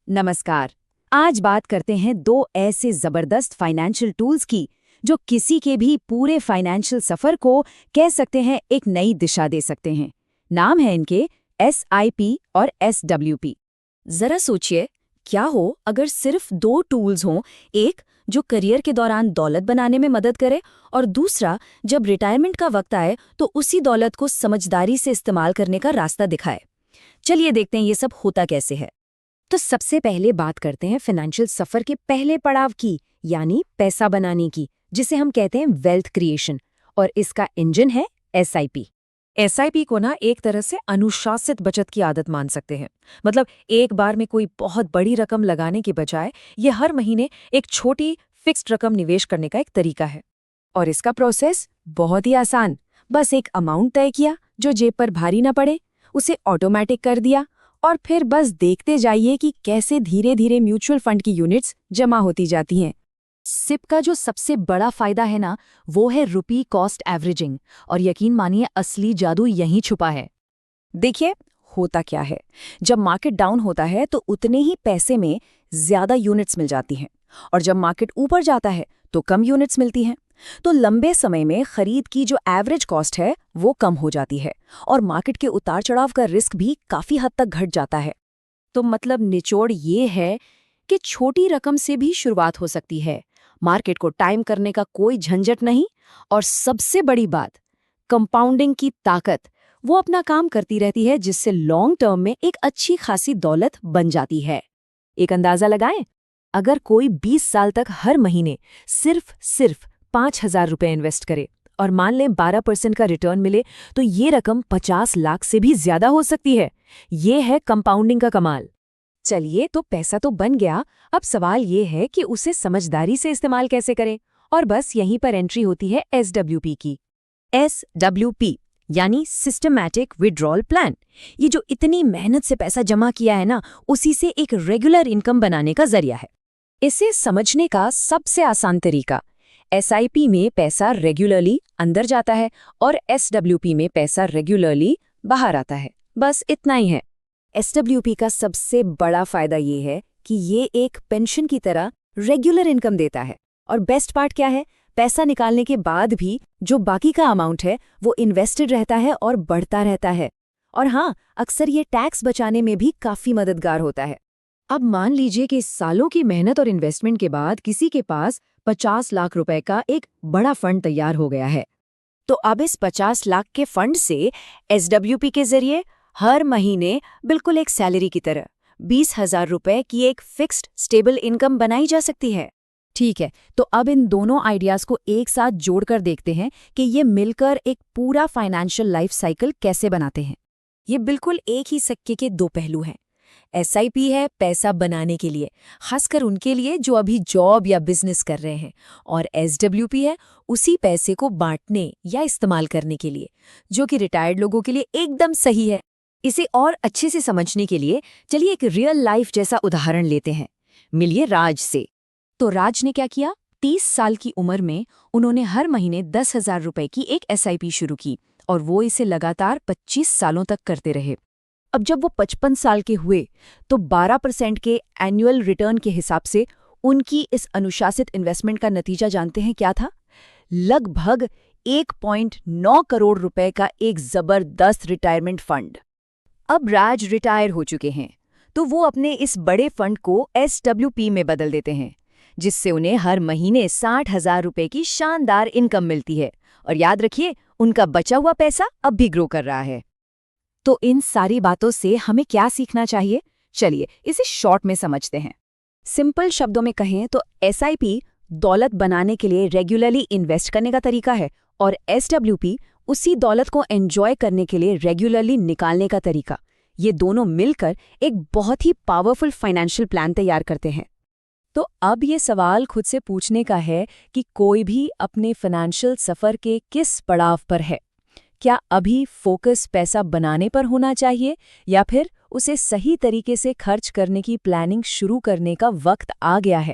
नमस्कार। आज बात करते हैं दो ऐसे जबरदस्त फाइनेंशियल टूल्स की जो किसी के भी पूरे फाइनेंशियल सफर को कह सकते हैं एक नई दिशा दे सकते हैं। नाम है इनके SIP और SWP। जरा सोचिए, क्या हो अगर सिर्फ दो टूल्स हों, एक जो करियर के दौरान दौलत बनाने में मदद करे और दूसरा जब रिटायरमेंट का वक्त आए तो उसी दौलत को समझदारी से इस्तेमाल करने का रास्ता दिखाए। चलिए देखते हैं ये सब होता कैसे है। तो सबसे पहले बात करते हैं फाइनेंशियल सफर के पहले पड़ाव की, यानी पैसा बनाने की, जिसे हम कहते हैं वेल्थ क्रिएशन। और इसका इंजन है SIP। SIP को ना एक तरह से अनुशासित बचत की आदत मान सकते हैं। मतलब एक बार में कोई बहुत बड़ी रकम लगाने के बजाय ये हर महीने एक छोटी फिक्स्ड रकम निवेश करने का एक तरीका है। और इसका प्रोसेस बहुत ही आसान। बस एक अमाउंट तय किया जो जेब पर भारी ना पड़े, उसे ऑटोमेटिक कर दिया और फिर बस देखते जाइए कि कैसे धीरे धीरे म्यूचुअल फंड की यूनिट्स जमा होती जाती हैं। सिप का जो सबसे बड़ा फायदा है ना, वो है रुपी कॉस्ट एवरेजिंग। और यकीन मानिए, असली जादू यहीं छुपा है। देखिए होता क्या है, जब मार्केट डाउन होता है तो उतने ही पैसे में ज्यादा यूनिट्स मिल जाती हैं, और जब मार्केट ऊपर जाता है तो कम यूनिट्स मिलती हैं। तो लंबे समय में खरीद की जो एवरेज कॉस्ट है वो कम हो जाती है और मार्केट के उतार चढ़ाव का रिस्क भी काफी हद तक घट जाता है। तो मतलब निचोड़ ये है कि छोटी रकम से भी शुरुआत हो सकती है, मार्केट को टाइम करने का कोई झंझट नहीं, और सबसे बड़ी बात, कंपाउंडिंग की ताकत वो अपना काम करती रहती है, जिससे लॉन्ग टर्म में एक अच्छी खासी दौलत बन जाती है। एक अंदाजा लगाएं, अगर कोई 20 साल तक हर महीने सिर्फ 5,000 रुपए इन्वेस्ट करे और मान लें 12% का रिटर्न मिले, तो ये रकम 50 लाख से भी ज्यादा हो सकती है। ये है कंपाउंडिंग का कमाल। चलिए, तो पैसा तो बन गया, अब सवाल ये है कि उसे समझदारी से इस्तेमाल कैसे करें। और बस यहीं पर एंट्री होती है SWP की। SWP यानी सिस्टमैटिक विड्रॉल प्लान। ये जो इतनी मेहनत से पैसा जमा किया है ना, उसी से एक रेगुलर इनकम बनाने का जरिया है। इसे समझने का सबसे आसान तरीका, SIP में पैसा रेगुलरली अंदर जाता है और SWP में पैसा रेगुलरली बाहर आता है, बस इतना ही है। SWP का सबसे बड़ा फायदा ये है कि ये एक पेंशन की तरह रेगुलर इनकम देता है। और बेस्ट पार्ट क्या है, पैसा निकालने के बाद भी जो बाकी का अमाउंट है वो इन्वेस्टेड रहता है और बढ़ता रहता है। और हाँ, अक्सर ये टैक्स बचाने में भी काफी मददगार होता है। अब मान लीजिए कि सालों की मेहनत और इन्वेस्टमेंट के बाद किसी के पास 50 लाख रुपए का एक बड़ा फंड तैयार हो गया है। तो अब इस 50 लाख के फंड से SWP के जरिए हर महीने बिल्कुल एक सैलरी की तरह 20,000 रुपए की एक फिक्स्ड स्टेबल इनकम बनाई जा सकती है। ठीक है, तो अब इन दोनों आइडियाज को एक साथ जोड़कर देखते हैं कि ये मिलकर एक पूरा फाइनेंशियल लाइफ साइकिल कैसे बनाते हैं। ये बिल्कुल एक ही सिक्के के दो पहलू हैं। SIP है पैसा बनाने के लिए, खासकर उनके लिए जो अभी जॉब या बिजनेस कर रहे हैं, और SWP है उसी पैसे को बांटने या इस्तेमाल करने के लिए, जो कि रिटायर्ड लोगों के लिए एकदम सही है। इसे और अच्छे से समझने के लिए चलिए एक रियल लाइफ जैसा उदाहरण लेते हैं। मिलिए राज से। तो राज ने क्या किया, 30 साल की उम्र में उन्होंने हर महीने 10,000 रुपए की एक SIP शुरू की और वो इसे लगातार 25 सालों तक करते रहे। अब जब वो 55 साल के हुए तो 12% के एनुअल रिटर्न के हिसाब से उनकी इस अनुशासित इन्वेस्टमेंट का नतीजा जानते हैं क्या था? लगभग 1.9 करोड़ रुपए का एक जबरदस्त रिटायरमेंट फंड। अब राज रिटायर हो चुके हैं, तो वो अपने इस बड़े फंड को SWP में बदल देते हैं, जिससे उन्हें हर महीने 60,000 रुपए की शानदार इनकम मिलती है। और याद रखिए, उनका बचा हुआ पैसा अब भी ग्रो कर रहा है। तो इन सारी बातों से हमें क्या सीखना चाहिए? चलिए इसे शॉर्ट में समझते हैं। सिंपल शब्दों में कहें तो SIP दौलत बनाने के लिए रेगुलरली इन्वेस्ट करने का तरीका है, और SWP उसी दौलत को एंजॉय करने के लिए रेगुलरली निकालने का तरीका। ये दोनों मिलकर एक बहुत ही पावरफुल फाइनेंशियल प्लान तैयार करते हैं। तो अब ये सवाल खुद से पूछने का है कि कोई भी अपने फाइनेंशियल सफर के किस पड़ाव पर है। क्या अभी फोकस पैसा बनाने पर होना चाहिए, या फिर उसे सही तरीके से खर्च करने की प्लानिंग शुरू करने का वक्त आ गया है?